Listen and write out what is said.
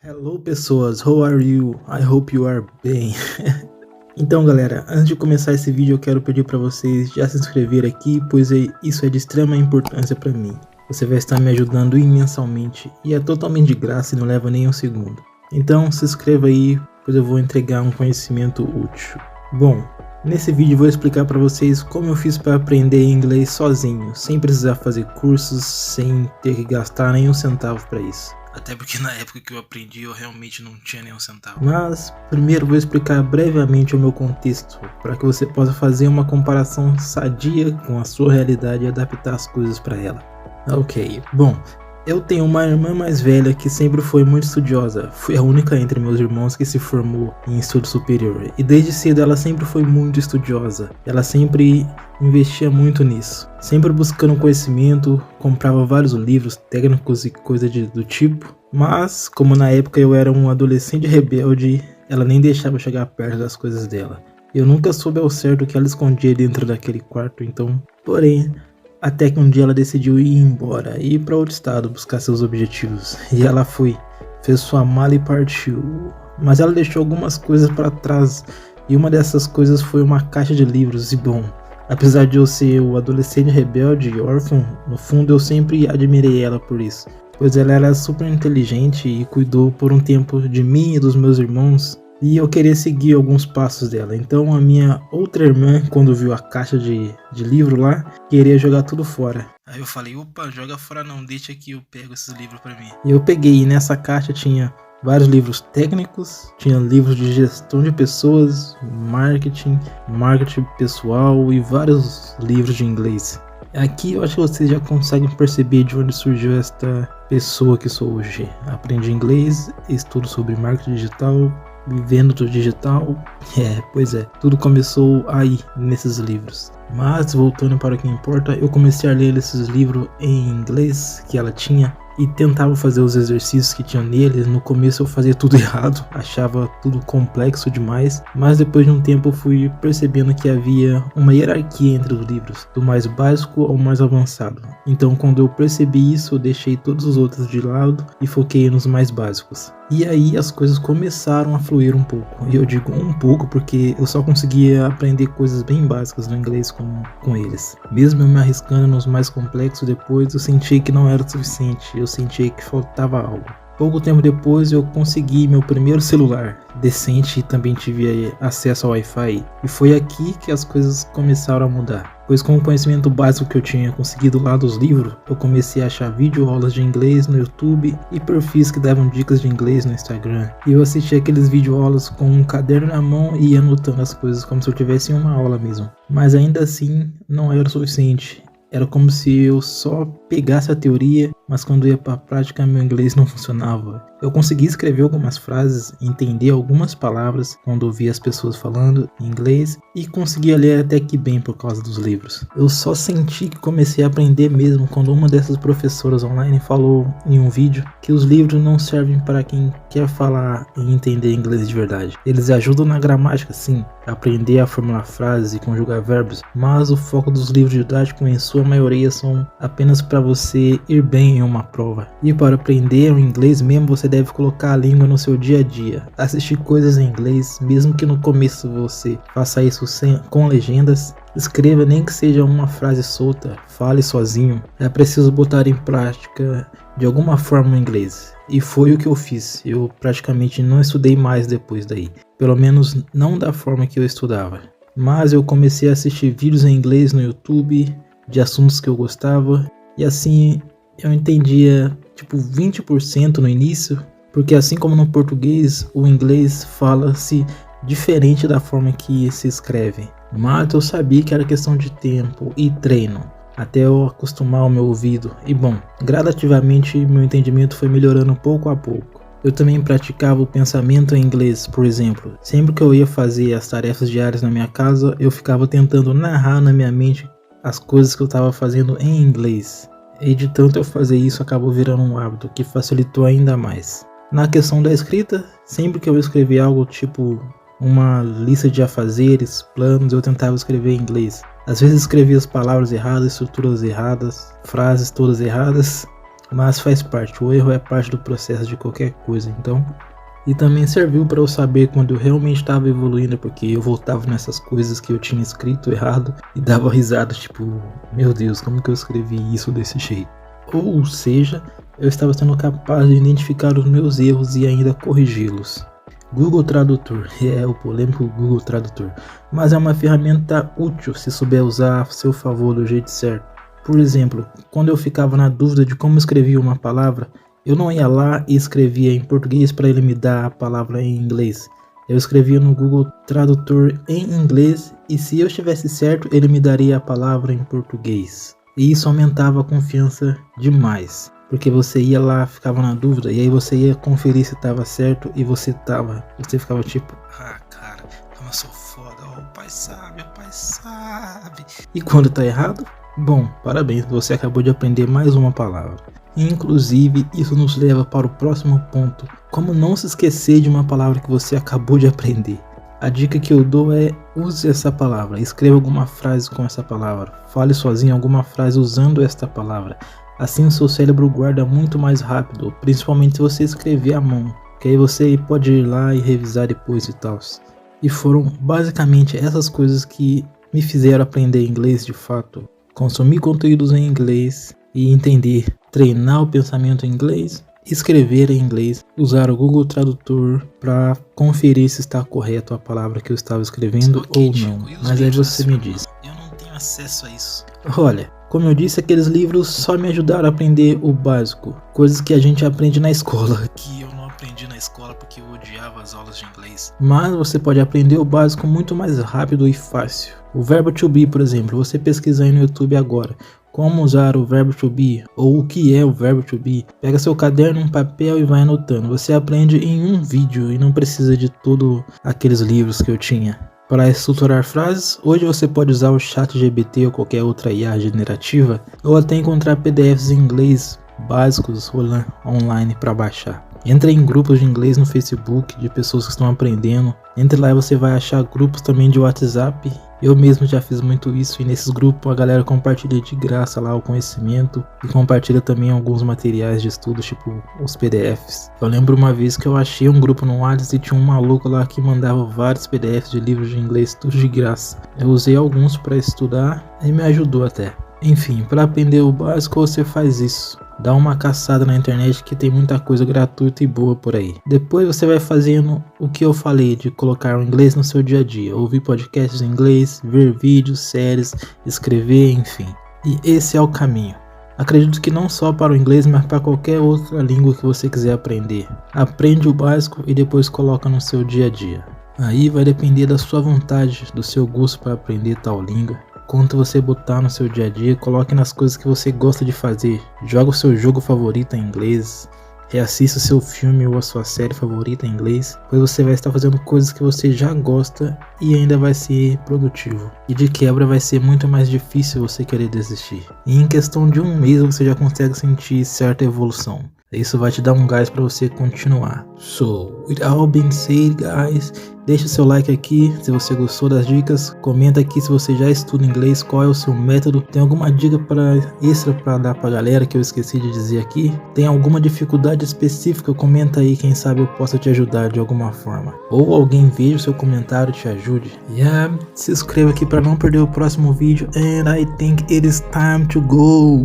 Hello pessoas, how are you? I hope you are bem. Então galera, antes de começar esse vídeo eu quero pedir para vocês já se inscrever aqui, pois isso é de extrema importância para mim. Você vai estar me ajudando imensamente e é totalmente de graça e não leva nem um segundo. Então se inscreva aí, pois eu vou entregar um conhecimento útil. Bom, nesse vídeo eu vou explicar para vocês como eu fiz para aprender inglês sozinho, sem precisar fazer cursos, sem ter que gastar nenhum centavo para isso. Até porque na época que eu aprendi eu realmente não tinha nenhum centavo. Mas primeiro vou explicar brevemente o meu contexto, para que você possa fazer uma comparação sadia com a sua realidade e adaptar as coisas para ela. Ok, bom, eu tenho uma irmã mais velha que sempre foi muito estudiosa. Fui a única entre meus irmãos que se formou em estudo superior. E desde cedo ela sempre foi muito estudiosa. Ela sempre investia muito nisso. Sempre buscando conhecimento, comprava vários livros técnicos e coisa do tipo. Mas, como na época eu era um adolescente rebelde, ela nem deixava eu chegar perto das coisas dela. Eu nunca soube ao certo o que ela escondia dentro daquele quarto, então... Porém... Até que um dia ela decidiu ir embora, ir para outro estado buscar seus objetivos. E ela foi, fez sua mala e partiu. Mas ela deixou algumas coisas para trás. E uma dessas coisas foi uma caixa de livros. E bom, apesar de eu ser o adolescente rebelde e órfão, no fundo eu sempre admirei ela por isso. Pois ela era super inteligente e cuidou por um tempo de mim e dos meus irmãos. E eu queria seguir alguns passos dela. Então a minha outra irmã, quando viu a caixa de livro lá, queria jogar tudo fora. Aí eu falei, opa, joga fora não, deixa que eu pego esses livros pra mim. E eu peguei, e nessa caixa tinha vários livros técnicos, tinha livros de gestão de pessoas, marketing pessoal e vários livros de inglês. Aqui eu acho que vocês já conseguem perceber de onde surgiu esta pessoa que sou hoje. Aprendi inglês, estudo sobre marketing digital, vivendo do digital, pois é, tudo começou aí, nesses livros. Mas, voltando para o que importa, eu comecei a ler esses livros em inglês que ela tinha e tentava fazer os exercícios que tinha neles. No começo eu fazia tudo errado, achava tudo complexo demais, mas depois de um tempo eu fui percebendo que havia uma hierarquia entre os livros, do mais básico ao mais avançado. Então quando eu percebi isso, eu deixei todos os outros de lado e foquei nos mais básicos. E aí as coisas começaram a fluir um pouco. E eu digo um pouco porque eu só conseguia aprender coisas bem básicas no inglês com eles. Mesmo eu me arriscando nos mais complexos depois, eu senti que não era o suficiente. Eu senti que faltava algo. Pouco tempo depois eu consegui meu primeiro celular decente e também tive acesso ao Wi-Fi. E foi aqui que as coisas começaram a mudar. Pois com o conhecimento básico que eu tinha conseguido lá dos livros, eu comecei a achar videoaulas de inglês no YouTube e perfis que davam dicas de inglês no Instagram. E eu assistia aqueles videoaulas com um caderno na mão e ia anotando as coisas como se eu tivesse uma aula mesmo. Mas ainda assim não era o suficiente. Era como se eu só pegasse a teoria, mas quando ia para a prática meu inglês não funcionava. Eu conseguia escrever algumas frases, entender algumas palavras quando ouvia as pessoas falando em inglês e conseguia ler até que bem por causa dos livros. Eu só senti que comecei a aprender mesmo quando uma dessas professoras online falou em um vídeo que os livros não servem para quem quer falar e entender inglês de verdade. Eles ajudam na gramática, sim, a aprender a formular frases e conjugar verbos, mas o foco dos livros didáticos em sua maioria são apenas para você ir bem em uma prova. E para aprender o inglês mesmo você deve colocar a língua no seu dia a dia, assistir coisas em inglês, mesmo que no começo você faça isso com legendas. Escreva nem que seja uma frase solta, fale sozinho. É preciso botar em prática de alguma forma o inglês. E foi o que eu fiz. Eu praticamente não estudei mais depois daí. Pelo menos não da forma que eu estudava. Mas eu comecei a assistir vídeos em inglês no YouTube de assuntos que eu gostava. E assim eu entendia tipo 20% no início. Porque assim como no português, o inglês fala-se diferente da forma que se escreve. Mas eu sabia que era questão de tempo e treino, até eu acostumar o meu ouvido. E bom, gradativamente meu entendimento foi melhorando pouco a pouco. Eu também praticava o pensamento em inglês, por exemplo. Sempre que eu ia fazer as tarefas diárias na minha casa, eu ficava tentando narrar na minha mente as coisas que eu estava fazendo em inglês. E de tanto eu fazer isso, acabou virando um hábito que facilitou ainda mais. Na questão da escrita, sempre que eu escrevia algo tipo uma lista de afazeres, planos, eu tentava escrever em inglês. Às vezes escrevia as palavras erradas, estruturas erradas, frases todas erradas, mas faz parte, o erro é parte do processo de qualquer coisa, então. E também serviu para eu saber quando eu realmente estava evoluindo, porque eu voltava nessas coisas que eu tinha escrito errado e dava risada, tipo, meu Deus, como que eu escrevi isso desse jeito? Ou seja, eu estava sendo capaz de identificar os meus erros e ainda corrigi-los. Google Tradutor, o polêmico Google Tradutor, mas é uma ferramenta útil se souber usar a seu favor do jeito certo. Por exemplo, quando eu ficava na dúvida de como escrevia uma palavra, eu não ia lá e escrevia em português para ele me dar a palavra em inglês. Eu escrevia no Google Tradutor em inglês e se eu estivesse certo, ele me daria a palavra em português. E isso aumentava a confiança demais, porque você ia lá, ficava na dúvida e aí você ia conferir se estava certo e você ficava tipo, cara, como eu sou foda, o pai sabe. E quando tá errado? Bom, parabéns, você acabou de aprender mais uma palavra. Inclusive, isso nos leva para o próximo ponto, como não se esquecer de uma palavra que você acabou de aprender. A dica que eu dou é, use essa palavra, escreva alguma frase com essa palavra, fale sozinho alguma frase usando esta palavra. Assim o seu cérebro guarda muito mais rápido, principalmente se você escrever à mão, que aí você pode ir lá e revisar depois e tal. E foram basicamente essas coisas que me fizeram aprender inglês de fato. Consumir conteúdos em inglês e entender, treinar o pensamento em inglês, escrever em inglês, usar o Google Tradutor para conferir se está correto a palavra que eu estava escrevendo ou não. Mas aí você me diz. Eu não tenho acesso a isso. Olha, como eu disse, aqueles livros só me ajudaram a aprender o básico, coisas que a gente aprende na escola, que eu não aprendi na escola porque eu odiava as aulas de inglês. Mas você pode aprender o básico muito mais rápido e fácil. O verbo to be, por exemplo, você pesquisar aí no YouTube agora, como usar o verbo to be, ou o que é o verbo to be, pega seu caderno, um papel e vai anotando. Você aprende em um vídeo e não precisa de todos aqueles livros que eu tinha. Para estruturar frases, hoje você pode usar o ChatGPT ou qualquer outra IA generativa, ou até encontrar PDFs em inglês básicos online para baixar. Entre em grupos de inglês no Facebook de pessoas que estão aprendendo. Entre lá e você vai achar grupos também de WhatsApp. Eu mesmo já fiz muito isso e nesses grupos a galera compartilha de graça lá o conhecimento e compartilha também alguns materiais de estudo, tipo os PDFs. Eu lembro uma vez que eu achei um grupo no WhatsApp e tinha um maluco lá que mandava vários PDFs de livros de inglês, tudo de graça. Eu usei alguns para estudar e me ajudou até. Enfim, para aprender o básico você faz isso. Dá uma caçada na internet que tem muita coisa gratuita e boa por aí. Depois você vai fazendo o que eu falei de colocar o inglês no seu dia a dia. Ouvir podcasts em inglês, ver vídeos, séries, escrever, enfim. E esse é o caminho. Acredito que não só para o inglês, mas para qualquer outra língua que você quiser aprender. Aprende o básico e depois coloca no seu dia a dia. Aí vai depender da sua vontade, do seu gosto para aprender tal língua. Quanto você botar no seu dia a dia, coloque nas coisas que você gosta de fazer. Joga o seu jogo favorito em inglês. Reassista o seu filme ou a sua série favorita em inglês. Pois você vai estar fazendo coisas que você já gosta e ainda vai ser produtivo. E de quebra vai ser muito mais difícil você querer desistir. E em questão de um mês você já consegue sentir certa evolução. Isso vai te dar um gás para você continuar. So, with all being said, guys, deixa seu like aqui se você gostou das dicas. Comenta aqui se você já estuda inglês, qual é o seu método. Tem alguma dica extra para dar pra galera que eu esqueci de dizer aqui? Tem alguma dificuldade específica? Comenta aí, quem sabe eu possa te ajudar de alguma forma. Ou alguém veja o seu comentário e te ajude. Se inscreva aqui para não perder o próximo vídeo. And I think it is time to go.